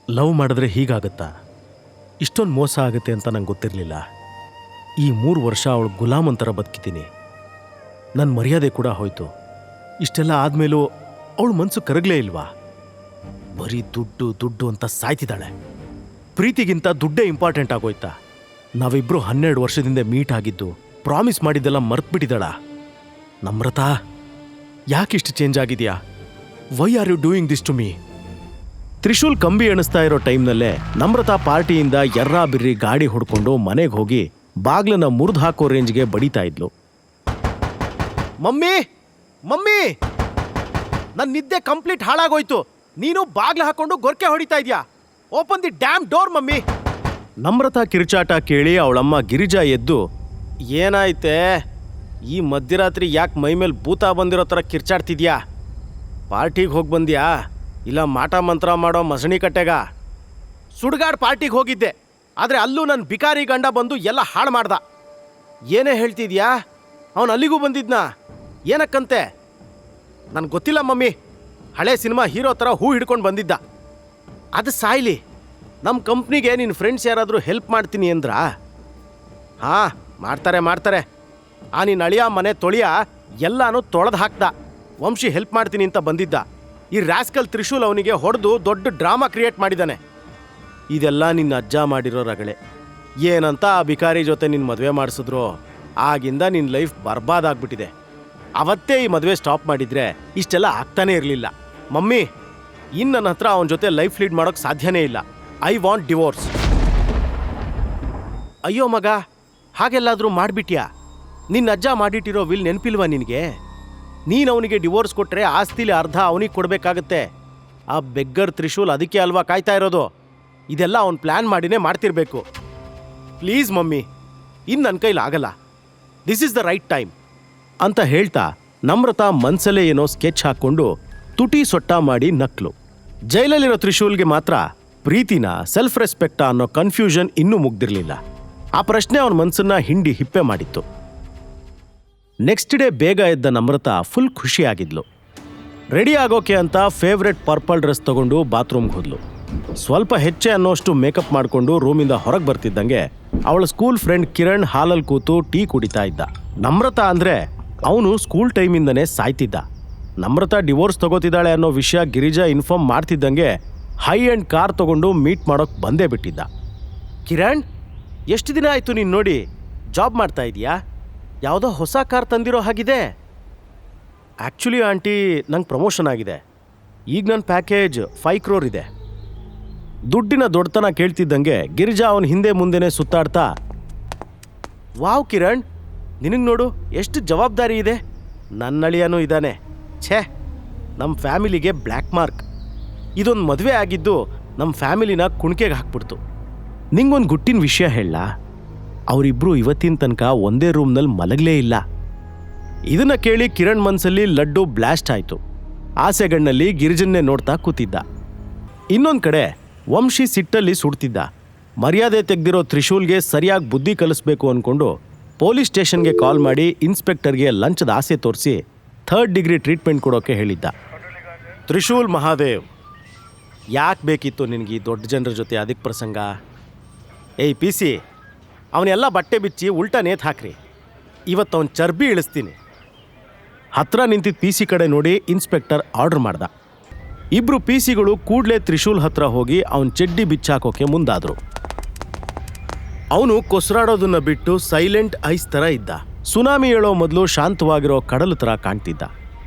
Love ಮಾಡಿದ್ರೆ ಹೀಗಾಗತ್ತಾ? ಇಷ್ಟೊಂದು ಮೋಸ ಆಗುತ್ತೆ ಅಂತ ನಂಗೆ ಗೊತ್ತಿರಲಿಲ್ಲ. ಈ 3 ವರ್ಷ ಅವಳು ಗುಲಾಮನ್ ಥರ ಬದುಕಿದ್ದೀನಿ. ನನ್ನ ಮರ್ಯಾದೆ ಕೂಡ ಹೋಯ್ತು. ಇಷ್ಟೆಲ್ಲ ಆದಮೇಲೂ ಅವಳು ಮನಸ್ಸು ಕರಗಲೇ ಇಲ್ವಾ? ಬರೀ ದುಡ್ಡು ದುಡ್ಡು ಅಂತ ಸಾಯ್ತಿದ್ದಾಳೆ. ಪ್ರೀತಿಗಿಂತ ದುಡ್ಡೇ ಇಂಪಾರ್ಟೆಂಟ್ ಆಗೋಯ್ತಾ? ನಾವಿಬ್ಬರು 12 ವರ್ಷದಿಂದ ಮೀಟ್ ಆಗಿದ್ದು, ಪ್ರಾಮಿಸ್ ಮಾಡಿದ್ದೆಲ್ಲ ಮರ್ತ್ಬಿಟ್ಟಿದ್ದಾಳ. ನಮ್ರತಾ, ಯಾಕಿಷ್ಟು ಚೇಂಜ್ ಆಗಿದೆಯಾ? Why are you doing this to me? ತ್ರಿಶೂಲ್ ಕಂಬಿ ಎಣಿಸ್ತಾ ಇರೋ ಟೈಮ್ನಲ್ಲೇ ನಮ್ರತಾ ಪಾರ್ಟಿಯಿಂದ ಎರ್ರಾ ಬಿರ್ರಿ ಗಾಡಿ ಹೊಡ್ಕೊಂಡು ಮನೆಗೆ ಹೋಗಿ ಬಾಗ್ಲನ್ನ ಮುರಿದು ಹಾಕೋ ರೇಂಜ್ಗೆ ಬಡಿತಾ ಇದ್ಲು. ಮಮ್ಮಿ ಮಮ್ಮಿ, ನನ್ನ ನಿದ್ದೆ ಕಂಪ್ಲೀಟ್ ಹಾಳಾಗೋಯ್ತು. ನೀನು ಬಾಗ್ಲ ಹಾಕೊಂಡು ಗೊರ್ಕೆ ಹೊಡಿತಾ ಇದ್ಯಾ? Open the damn door mummy. Namrata ಕಿರುಚಾಟ ಕೇಳಿ ಅವಳಮ್ಮ ಗಿರಿಜಾ ಎದ್ದು, ಏನಾಯ್ತೆ? ಈ ಮಧ್ಯರಾತ್ರಿ ಯಾಕೆ ಮೈಮೇಲೆ ಭೂತ ಬಂದಿರೋ ಥರ ಕಿರ್ಚಾಡ್ತಿದ್ಯಾ? ಪಾರ್ಟಿಗೆ ಹೋಗಿ ಬಂದ್ಯಾ ಇಲ್ಲ ಮಾಟ ಮಂತ್ರ ಮಾಡೋ ಮಸಣಿ ಕಟ್ಟೆಗ? ಸುಡ್ಗಾಡ್ ಪಾರ್ಟಿಗೆ ಹೋಗಿದ್ದೆ, ಆದರೆ ಅಲ್ಲೂ ನನ್ನ ಬಿಕಾರಿ ಗಂಡ ಬಂದು ಎಲ್ಲ ಹಾಳು ಮಾಡ್ದ. ಏನೇ ಹೇಳ್ತಿದ್ಯಾ? ಅವನು ಅಲ್ಲಿಗೂ ಬಂದಿದ್ನಾ? ಏನಕ್ಕಂತೆ? ನನಗೆ ಗೊತ್ತಿಲ್ಲ ಮಮ್ಮಿ. ಹಳೆ ಸಿನಿಮಾ ಹೀರೋ ಥರ ಹೂ ಹಿಡ್ಕೊಂಡು ಬಂದಿದ್ದ. ಅದು ಸಾಯ್ಲಿ, ನಮ್ಮ ಕಂಪ್ನಿಗೆ ನಿನ್ನ ಫ್ರೆಂಡ್ಸ್ ಯಾರಾದರೂ ಹೆಲ್ಪ್ ಮಾಡ್ತೀನಿ ಅಂದ್ರಾ? ಹಾಂ, ಮಾಡ್ತಾರೆ. ಆ ನಿನ್ನ ಅಳಿಯ ಮನೆ ತೊಳಿಯ ಎಲ್ಲನೂ ತೊಳೆದು ಹಾಕ್ದ. ವಂಶಿ ಹೆಲ್ಪ್ ಮಾಡ್ತೀನಿ ಅಂತ ಬಂದಿದ್ದ. ಈ ರಾಸ್ಕಲ್ ತ್ರಿಶೂಲ್ ಅವನಿಗೆ ಹೊಡೆದು ದೊಡ್ಡ ಡ್ರಾಮಾ ಕ್ರಿಯೇಟ್ ಮಾಡಿದ್ದಾನೆ. ಇದೆಲ್ಲ ನಿನ್ನ ಅಜ್ಜ ಮಾಡಿರೋ ರಗಳೆ. ಏನಂತ ಆ ಬಿಕಾರಿ ಜೊತೆ ನಿನ್ನ ಮದುವೆ ಮಾಡಿಸಿದ್ರು, ಆಗಿಂದ ನಿನ್ನ ಲೈಫ್ ಬರ್ಬಾದಾಗ್ಬಿಟ್ಟಿದೆ. ಅವತ್ತೇ ಈ ಮದುವೆ ಸ್ಟಾಪ್ ಮಾಡಿದ್ರೆ ಇಷ್ಟೆಲ್ಲ ಆಗ್ತಾನೇ ಇರಲಿಲ್ಲ. ಮಮ್ಮಿ, ಇನ್ನು ನನ್ನ ಹತ್ರ ಅವನ ಜೊತೆ ಲೈಫ್ ಲೀಡ್ ಮಾಡೋಕ್ಕೆ ಸಾಧ್ಯನೇ ಇಲ್ಲ. I want divorce. ಅಯ್ಯೋ ಮಗ, ಹಾಗೆಲ್ಲಾದರೂ ಮಾಡಿಬಿಟ್ಯಾ? ನಿನ್ನ ಅಜ್ಜ ಮಾಡಿಟ್ಟಿರೋ ವಿಲ್ ನೆನಪಿಲ್ವಾ ನಿನಗೆ? ನೀನು ಅವನಿಗೆ ಡಿವೋರ್ಸ್ ಕೊಟ್ಟರೆ ಆಸ್ತಿಲಿ ಅರ್ಧ ಅವನಿಗೆ ಕೊಡಬೇಕಾಗತ್ತೆ. ಆ ಬೆಗ್ಗರ್ ತ್ರಿಶೂಲ್ ಅದಕ್ಕೆ ಅಲ್ವಾ ಕಾಯ್ತಾ ಇರೋದು. ಇದೆಲ್ಲ ಅವನು ಪ್ಲ್ಯಾನ್ ಮಾಡಿನೇ ಮಾಡ್ತಿರ್ಬೇಕು. ಪ್ಲೀಸ್ ಮಮ್ಮಿ, ಇನ್ನು ನನ್ನ ಕೈಲಾಗಲ್ಲ. This is the right time ಅಂತ ಹೇಳ್ತಾ ನಮ್ರತಾ ಮನ್ಸಲ್ಲೇ ಏನೋ ಸ್ಕೆಚ್ ಹಾಕ್ಕೊಂಡು ತುಟಿ ಸೊಟ್ಟ ಮಾಡಿ ನಕ್ಲು. ಜೈಲಲ್ಲಿರೋ ತ್ರಿಶೂಲ್ಗೆ ಮಾತ್ರ ಪ್ರೀತಿನ, ಸೆಲ್ಫ್ ರೆಸ್ಪೆಕ್ಟಾ ಅನ್ನೋ ಕನ್ಫ್ಯೂಷನ್ ಇನ್ನೂ ಮುಗ್ದಿರಲಿಲ್ಲ. ಆ ಪ್ರಶ್ನೆ ಅವನ ಮನಸ್ಸನ್ನ ಹಿಂಡಿ ಹಿಪ್ಪೆ ಮಾಡಿತ್ತು. ನೆಕ್ಸ್ಟ್ ಡೇ ಬೇಗ ಎದ್ದ ನಮ್ರತಾ ಫುಲ್ ಖುಷಿಯಾಗಿದ್ಲು. ರೆಡಿ ಆಗೋಕೆ ಅಂತ ಫೇವ್ರೆಟ್ ಪರ್ಪಲ್ ಡ್ರೆಸ್ ತಗೊಂಡು ಬಾತ್ರೂಮ್ಗೆ ಹೋದ್ಲು. ಸ್ವಲ್ಪ ಹೆಚ್ಚೆ ಅನ್ನೋಷ್ಟು ಮೇಕಪ್ ಮಾಡಿಕೊಂಡು ರೂಮಿಂದ ಹೊರಗೆ ಬರ್ತಿದ್ದಂಗೆ ಅವಳ ಸ್ಕೂಲ್ ಫ್ರೆಂಡ್ ಕಿರಣ್ ಹಾಲಲ್ಲಿ ಕೂತು ಟೀ ಕುಡಿತಾ ಇದ್ದ. ನಮ್ರತಾ ಅಂದರೆ ಅವನು ಸ್ಕೂಲ್ ಟೈಮಿಂದನೇ ಸಾಯ್ತಿದ್ದ. ನಮ್ರತಾ ಡಿವೋರ್ಸ್ ತಗೋತಿದ್ದಾಳೆ ಅನ್ನೋ ವಿಷಯ ಗಿರಿಜಾ ಇನ್ಫಾರ್ಮ್ ಮಾಡ್ತಿದ್ದಂಗೆ ಹೈ ಆ್ಯಂಡ್ ಕಾರ್ ತಗೊಂಡು ಮೀಟ್ ಮಾಡೋಕ್ಕೆ ಬಂದೇ ಬಿಟ್ಟಿದ್ದ. ಕಿರಣ್, ಎಷ್ಟು ದಿನ ಆಯಿತು ನೀನು ನೋಡಿ? ಜಾಬ್ ಮಾಡ್ತಾ ಇದೀಯಾ? ಯಾವುದೋ ಹೊಸ ಕಾರ್ ತಂದಿರೋ ಹಾಗಿದೆ. ಆ್ಯಕ್ಚುಲಿ ಆಂಟಿ, ನಂಗೆ ಪ್ರಮೋಷನ್ ಆಗಿದೆ. ಈಗ ನನ್ನ ಪ್ಯಾಕೇಜ್ 5 crore ಇದೆ. ದುಡ್ಡಿನ ದೊಡ್ಡತನ ಕೇಳ್ತಿದ್ದಂಗೆ ಗಿರಿಜಾ ಅವನ ಹಿಂದೆ ಮುಂದೆನೇ ಸುತ್ತಾಡ್ತಾ, ವಾವ್ ಕಿರಣ್, ನಿನಗೆ ನೋಡು ಎಷ್ಟು ಜವಾಬ್ದಾರಿ ಇದೆ. ನನ್ನಳಿಯನೂ ಇದ್ದಾನೆ. ಛೇ, ನಮ್ಮ ಫ್ಯಾಮಿಲಿಗೆ ಬ್ಲ್ಯಾಕ್ ಮಾರ್ಕ್. ಇದೊಂದು ಮದುವೆ ಆಗಿದ್ದು ನಮ್ಮ ಫ್ಯಾಮಿಲಿನ ಕುಣಿಕೆಗೆ ಹಾಕ್ಬಿಡ್ತು. ನಿಂಗೊಂದು ಗುಟ್ಟಿನ ವಿಷಯ ಹೇಳ, ಅವರಿಬ್ಬರು ಇವತ್ತಿನ ತನಕ ಒಂದೇ ರೂಮ್ನಲ್ಲಿ ಮಲಗಲೇ ಇಲ್ಲ. ಇದನ್ನ ಕೇಳಿ ಕಿರಣ್ ಮನಸ್ಸಲ್ಲಿ ಲಡ್ಡು ಬ್ಲಾಸ್ಟ್ ಆಯಿತು. ಆಸೆಗಣ್ಣಲ್ಲಿ ಗಿರಿಜನ್ನೇ ನೋಡ್ತಾ ಕೂತಿದ್ದ. ಇನ್ನೊಂದು ಕಡೆ ವಂಶಿ ಸಿಟ್ಟಲ್ಲಿ ಸುಡ್ತಿದ್ದ. ಮರ್ಯಾದೆ ತೆಗೆದಿರೋ ತ್ರಿಶೂಲ್ಗೆ ಸರಿಯಾಗಿ ಬುದ್ಧಿ ಕಲಿಸ್ಬೇಕು ಅಂದ್ಕೊಂಡು ಪೊಲೀಸ್ ಸ್ಟೇಷನ್ಗೆ ಕಾಲ್ ಮಾಡಿ ಇನ್ಸ್ಪೆಕ್ಟರ್ಗೆ ಲಂಚದ ಆಸೆ ತೋರಿಸಿ 3rd ಡಿಗ್ರಿ ಟ್ರೀಟ್ಮೆಂಟ್ ಕೊಡೋಕ್ಕೆ ಹೇಳಿದ್ದ. ತ್ರಿಶೂಲ್ ಮಹಾದೇವ್, ಯಾಕೆ ಬೇಕಿತ್ತು ನಿನಗೆ ಈ ದೊಡ್ಡ ಜನರ ಜೊತೆ ಅದಕ್ಕೆ ಪ್ರಸಂಗ? ಏಯ್ ಪಿ ಸಿ, ಅವನ್ನೆಲ್ಲ ಬಟ್ಟೆ ಬಿಚ್ಚಿ ಉಲ್ಟಾ ನೇತ್ ಹಾಕ್ರಿ. ಇವತ್ತು ಅವನ ಚರ್ಬಿ ಇಳಿಸ್ತೀನಿ. ಹತ್ರ ನಿಂತಿದ್ದ ಪಿ ಸಿ ಕಡೆ ನೋಡಿ ಇನ್ಸ್ಪೆಕ್ಟರ್ ಆರ್ಡರ್ ಮಾಡ್ದ. ಇಬ್ರು ಪಿ ಸಿಗಳು ಕೂಡಲೇ ತ್ರಿಶೂಲ್ ಹತ್ರ ಹೋಗಿ ಅವನ ಚಡ್ಡಿ ಬಿಚ್ಚಾಕೋಕೆ ಮುಂದಾದ್ರು. ಅವನು ಕೊಸ್ರಾಡೋದನ್ನ ಬಿಟ್ಟು ಸೈಲೆಂಟ್ ಐಸ್ ಥರ ಇದ್ದ. ಸುನಾಮಿ ಹೇಳೋ ಮೊದಲು ಶಾಂತವಾಗಿರೋ ಕಡಲು ಥರ ಕಾಣ್ತಿದ್ದ.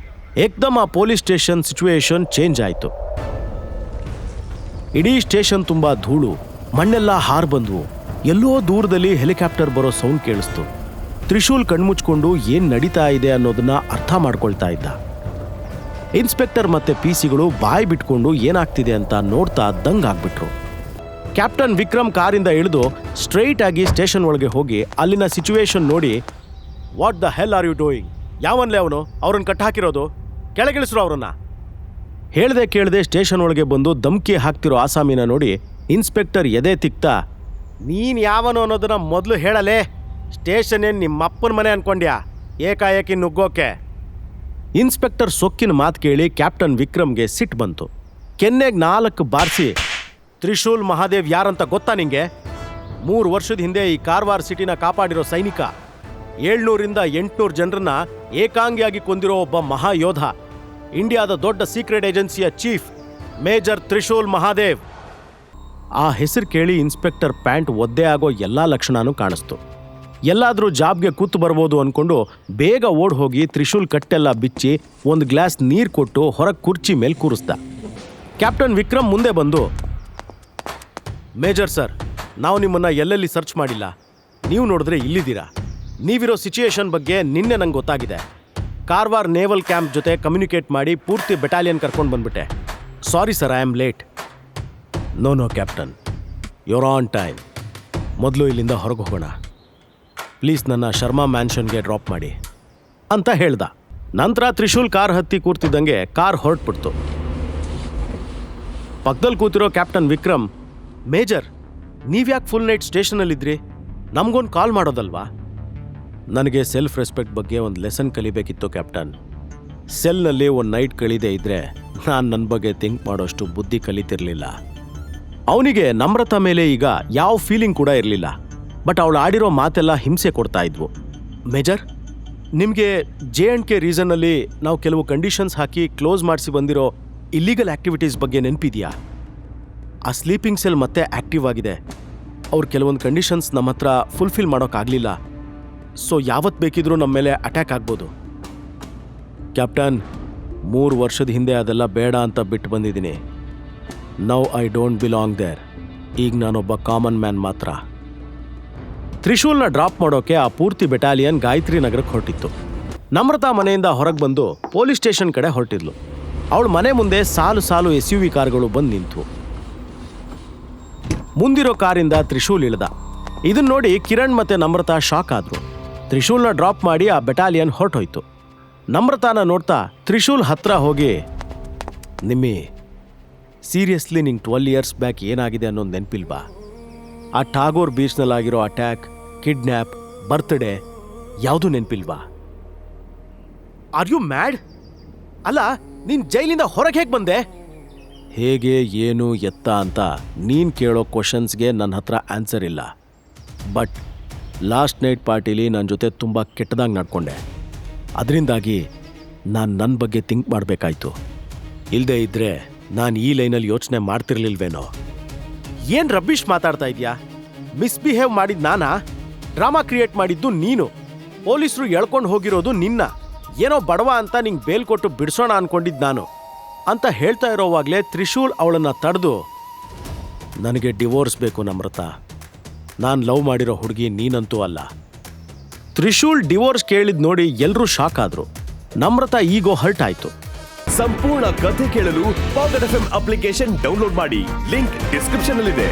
ಏಕ್ದಮ್ ಆ ಪೊಲೀಸ್ ಸ್ಟೇಷನ್ ಸಿಚುವೇಶನ್ ಚೇಂಜ್ ಆಯಿತು. ಇಡೀ ಸ್ಟೇಷನ್ ತುಂಬ ಧೂಳು, ಮಣ್ಣೆಲ್ಲ ಹಾರ್ ಬಂದ್ವು. ಎಲ್ಲೋ ದೂರದಲ್ಲಿ ಹೆಲಿಕಾಪ್ಟರ್ ಬರೋ ಸೌಂಡ್ ಕೇಳಿಸ್ತು. ತ್ರಿಶೂಲ್ ಕಣ್ಮುಚ್ಕೊಂಡು ಏನು ನಡೀತಾ ಇದೆ ಅನ್ನೋದನ್ನ ಅರ್ಥ ಮಾಡ್ಕೊಳ್ತಾ ಇದ್ದ. ಇನ್ಸ್ಪೆಕ್ಟರ್ ಮತ್ತೆ ಪಿ ಸಿಗಳು ಬಾಯಿ ಬಿಟ್ಕೊಂಡು ಏನಾಗ್ತಿದೆ ಅಂತ ನೋಡ್ತಾ ದಂಗಾಗ್ಬಿಟ್ರು. ಕ್ಯಾಪ್ಟನ್ ವಿಕ್ರಮ್ ಕಾರಿಂದ ಇಳಿದು ಸ್ಟ್ರೈಟ್ ಆಗಿ ಸ್ಟೇಷನ್ ಒಳಗೆ ಹೋಗಿ ಅಲ್ಲಿನ ಸಿಚುವೇಶನ್ ನೋಡಿ, what the hell are you doing? ಯಾವನ್ಲೇ ಅವನು? ಅವ್ರನ್ನ ಕಟ್ಟಾಕಿರೋದು, ಕೆಳಗಿಳಿಸ್ರು ಅವ್ರನ್ನ. ಹೇಳ್ದೆ ಕೇಳದೆ ಸ್ಟೇಷನ್ ಒಳಗೆ ಬಂದು ಧಮ್ಕಿ ಹಾಕ್ತಿರೋ ಆಸಾಮಿನ ನೋಡಿ ಇನ್ಸ್ಪೆಕ್ಟರ್ ಎದೆ ತಿಕ್ತಾ, ನೀನು ಯಾವನು ಅನ್ನೋದನ್ನ ಮೊದಲು ಹೇಳಲೇ. ಸ್ಟೇಷನ್ ಏನು ನಿಮ್ಮಪ್ಪನ ಮನೆ ಅನ್ಕೊಂಡ್ಯಾ ಏಕಾಏಕಿ ನುಗ್ಗೋಕೆ? ಇನ್ಸ್ಪೆಕ್ಟರ್ ಸೊಕ್ಕಿನ ಮಾತು ಕೇಳಿ ಕ್ಯಾಪ್ಟನ್ ವಿಕ್ರಮ್ಗೆ ಸಿಟ್ಟು ಬಂತು. ಕೆನ್ನೆಗೆ 4 ಬಾರಿಸಿ, ತ್ರಿಶೂಲ್ ಮಹಾದೇವ್ ಯಾರಂತ ಗೊತ್ತಾ ನಿಂಗೆ? 3 ವರ್ಷದ ಹಿಂದೆ ಈ ಕಾರವಾರ ಸಿಟಿನ ಕಾಪಾಡಿರೋ ಸೈನಿಕ, 700ರಿಂದ 800 ಜನರನ್ನ ಏಕಾಂಗಿಯಾಗಿ ಕೊಂದಿರೋ ಒಬ್ಬ ಮಹಾಯೋಧ, ಇಂಡಿಯಾದ ದೊಡ್ಡ ಸೀಕ್ರೆಟ್ ಏಜೆನ್ಸಿಯ ಚೀಫ್ ಮೇಜರ್ ತ್ರಿಶೂಲ್ ಮಹಾದೇವ್. ಆ ಹೆಸರು ಕೇಳಿ ಇನ್ಸ್ಪೆಕ್ಟರ್ ಪ್ಯಾಂಟ್ ಒದ್ದೆ ಆಗೋ ಎಲ್ಲಾ ಲಕ್ಷಣನೂ ಕಾಣಿಸ್ತು. ಎಲ್ಲಾದ್ರೂ ಜಾಬ್ಗೆ ಕೂತು ಬರ್ಬೋದು ಅನ್ಕೊಂಡು ಬೇಗ ಓಡ್ ಹೋಗಿ ತ್ರಿಶೂಲ್ ಕಟ್ಟೆಲ್ಲ ಬಿಚ್ಚಿ ಒಂದು ಗ್ಲಾಸ್ ನೀರು ಕೊಟ್ಟು ಹೊರಗೆ ಕುರ್ಚಿ ಮೇಲೆ ಕೂರಿಸ್ದ. ಕ್ಯಾಪ್ಟನ್ ವಿಕ್ರಮ್ ಮುಂದೆ ಬಂದು, ಮೇಜರ್ ಸರ್, ನಾವು ನಿಮ್ಮನ್ನ ಎಲ್ಲೆಲ್ಲಿ ಸರ್ಚ್ ಮಾಡಿಲ್ಲ, ನೀವು ನೋಡಿದ್ರೆ ಇಲ್ಲಿದ್ದೀರಾ. ನೀವಿರೋ ಸಿಚುಯೇಷನ್ ಬಗ್ಗೆ ನಿನ್ನೆ ನಂಗೆ ಗೊತ್ತಾಗಿದೆ. ಕಾರವಾರ ನೇವಲ್ ಕ್ಯಾಂಪ್ ಜೊತೆ ಕಮ್ಯುನಿಕೇಟ್ ಮಾಡಿ ಪೂರ್ತಿ ಬೆಟಾಲಿಯನ್ ಕರ್ಕೊಂಡು ಬಂದ್ಬಿಟ್ಟೆ. Sorry sir, I am late. No captain, your on time. ಮೊದಲು ಇಲ್ಲಿಂದ ಹೊರಗೆ ಹೋಗೋಣ. ಪ್ಲೀಸ್ ನನ್ನ ಶರ್ಮಾ ಮ್ಯಾನ್ಷನ್ಗೆ ಡ್ರಾಪ್ ಮಾಡಿ ಅಂತ ಹೇಳ್ದ. ನಂತರ ತ್ರಿಶೂಲ್ ಕಾರ್ ಹತ್ತಿ ಕೂರ್ತಿದ್ದಂಗೆ ಕಾರ್ ಹೊರಟ್ಬಿಡ್ತು. ಪಕ್ಕದಲ್ಲಿ ಕೂತಿರೋ ಕ್ಯಾಪ್ಟನ್ ವಿಕ್ರಮ್, ಮೇಜರ್, ನೀವ್ಯಾಕೆ ಫುಲ್ ನೈಟ್ ಸ್ಟೇಷನಲ್ಲಿದ್ರಿ? ನಮಗೊಂದು ಕಾಲ್ ಮಾಡೋದಲ್ವಾ? ನನಗೆ ಸೆಲ್ಫ್ ರೆಸ್ಪೆಕ್ಟ್ ಬಗ್ಗೆ ಒಂದು ಲೆಸನ್ ಕಲಿಬೇಕಿತ್ತು ಕ್ಯಾಪ್ಟನ್. ಸೆಲ್ನಲ್ಲಿ ಒಂದು ನೈಟ್ ಕಳೀದೇ ಇದ್ದರೆ ನಾನು ನನ್ನ ಬಗ್ಗೆ ಥಿಂಕ್ ಮಾಡೋಷ್ಟು ಬುದ್ಧಿ ಕಲಿತಿರ್ಲಿಲ್ಲ. ಅವನಿಗೆ ನಮ್ರತಾ ಮೇಲೆ ಈಗ ಯಾವ ಫೀಲಿಂಗ್ ಕೂಡ ಇರಲಿಲ್ಲ. ಬಟ್ ಅವಳು ಆಡಿರೋ ಮಾತೆಲ್ಲ ಹಿಂಸೆ ಕೊಡ್ತಾ ಇದ್ವು. ಮೇಜರ್, ನಿಮಗೆ J&K ರೀಸನ್ನಲ್ಲಿ ನಾವು ಕೆಲವು ಕಂಡೀಷನ್ಸ್ ಹಾಕಿ ಕ್ಲೋಸ್ ಮಾಡಿಸಿ ಬಂದಿರೋ ಇಲ್ಲೀಗಲ್ ಆ್ಯಕ್ಟಿವಿಟೀಸ್ ಬಗ್ಗೆ ನೆನಪಿದೆಯಾ? ಆ ಸ್ಲೀಪಿಂಗ್ ಸೆಲ್ ಮತ್ತೆ ಆ್ಯಕ್ಟಿವ್ ಆಗಿದೆ. ಅವ್ರು ಕೆಲವೊಂದು ಕಂಡೀಷನ್ಸ್ ನಮ್ಮ ಹತ್ರ ಫುಲ್ಫಿಲ್ ಮಾಡೋಕ್ಕಾಗಲಿಲ್ಲ. ಸೊ ಯಾವತ್ತು ಬೇಕಿದ್ರೂ ನಮ್ಮ ಮೇಲೆ ಅಟ್ಯಾಕ್ ಆಗ್ಬೋದು. ಕ್ಯಾಪ್ಟನ್, 3 ವರ್ಷದ ಹಿಂದೆ ಅದೆಲ್ಲ ಬೇಡ ಅಂತ ಬಿಟ್ಟು ಬಂದಿದ್ದೀನಿ. Now I don't belong there. ಈಗ ನಾನೊಬ್ಬ ಕಾಮನ್ ಮ್ಯಾನ್ ಮಾತ್ರ. ತ್ರಿಶೂಲ್ನ ಡ್ರಾಪ್ ಮಾಡೋಕೆ ಆ ಪೂರ್ತಿ ಬೆಟಾಲಿಯನ್ ಗಾಯತ್ರಿ ನಗರಕ್ಕೆ ಹೊರಟಿತ್ತು. ನಮ್ರತಾ ಮನೆಯಿಂದ ಹೊರಗೆ ಬಂದು ಪೊಲೀಸ್ ಸ್ಟೇಷನ್ ಕಡೆ ಹೊರಟಿದ್ಲು. ಅವಳ ಮನೆ ಮುಂದೆ ಸಾಲು ಸಾಲು SUV ಕಾರ್ಗಳು ಬಂದು ನಿಂತು. ಮುಂದಿರೋ ಕಾರಿಂದ ತ್ರಿಶೂಲ್ ಇಳಿದ. ಇದನ್ನ ನೋಡಿ ಕಿರಣ್ ಮತ್ತೆ ನಮ್ರತಾ ಶಾಕ್ ಆದ್ರು. ತ್ರಿಶೂಲ್ನ ಡ್ರಾಪ್ ಮಾಡಿ ಆ ಬೆಟಾಲಿಯನ್ ಹೊರಟೋಯ್ತು. ನಮ್ರತಾನ ನೋಡ್ತಾ ತ್ರಿಶೂಲ್ ಹತ್ರ ಹೋಗಿ, ನಿಮ್ಮಿ, ಸೀರಿಯಸ್ಲಿ ನಿಂಗೆ 12 ಇಯರ್ಸ್ ಬ್ಯಾಕ್ ಏನಾಗಿದೆ ಅನ್ನೋದು ನೆನಪಿಲ್ವಾ? ಆ ಟಾಗೋರ್ ಬೀಚ್ನಲ್ಲಾಗಿರೋ ಅಟ್ಯಾಕ್, ಕಿಡ್ನ್ಯಾಪ್, ಬರ್ತ್ಡೇ ಯಾವುದೂ ನೆನಪಿಲ್ವಾ? Are you mad? ಅಲ್ಲ, ನೀನು ಜೈಲಿಂದ ಹೊರಗೆ ಹೇಗೆ ಬಂದೆ? ಹೇಗೆ, ಏನು, ಎತ್ತ ಅಂತ ನೀನು ಕೇಳೋ ಕ್ವಶನ್ಸ್ಗೆ ನನ್ನ ಹತ್ರ ಆನ್ಸರ್ ಇಲ್ಲ. ಬಟ್ ಲಾಸ್ಟ್ ನೈಟ್ ಪಾರ್ಟಿಲಿ ನನ್ನ ಜೊತೆ ತುಂಬ ಕೆಟ್ಟದಾಗಿ ನಡ್ಕೊಂಡೆ. ಅದರಿಂದಾಗಿ ನಾನು ನನ್ನ ಬಗ್ಗೆ ಥಿಂಕ್ ಮಾಡಬೇಕಾಯ್ತು. ಇಲ್ಲದೆ ಇದ್ದರೆ ನಾನು ಈ ಲೈನಲ್ಲಿ ಯೋಚನೆ ಮಾಡ್ತಿರ್ಲಿಲ್ವೇನೋ. ಏನು ರಬ್ಬಿಷ್ ಮಾತಾಡ್ತಾ ಇದೆಯಾ? ಮಿಸ್ಬಿಹೇವ್ ಮಾಡಿದ್ದು ನಾನಾ? ಡ್ರಾಮಾ ಕ್ರಿಯೇಟ್ ಮಾಡಿದ್ದು ನೀನು. ಪೊಲೀಸರು ಎಳ್ಕೊಂಡು ಹೋಗಿರೋದು ನಿನ್ನ. ಏನೋ ಬಡವ ಅಂತ ನಿಂಗೆ ಬೇಲ್ ಕೊಟ್ಟು ಬಿಡಿಸೋಣ ಅನ್ಕೊಂಡಿದ್ದು ನಾನು ಅಂತ ಹೇಳ್ತಾ ಇರೋವಾಗಲೇ ತ್ರಿಶೂಲ್ ಅವಳನ್ನು ತಡೆದು, ನನಗೆ ಡಿವೋರ್ಸ್ ಬೇಕು ನಮ್ರತಾ. ನಾನು ಲವ್ ಮಾಡಿರೋ ಹುಡುಗಿ ನೀನಂತೂ ಅಲ್ಲ. ತ್ರಿಶೂಲ್ ಡಿವೋರ್ಸ್ ಕೇಳಿದ್ ನೋಡಿ ಎಲ್ಲರೂ ಶಾಕ್ ಆದ್ರು. ನಮ್ರತಾ ಈಗೋ ಹರ್ಟ್ ಆಯ್ತು. ಸಂಪೂರ್ಣ ಕಥೆ ಕೇಳಲು ಪಾಕೆಟ್ FM ಅಪ್ಲಿಕೇಶನ್ ಡೌನ್ಲೋಡ್ ಮಾಡಿ. ಲಿಂಕ್ ಡಿಸ್ಕ್ರಿಪ್ಷನ್ ಅಲ್ಲಿದೆ.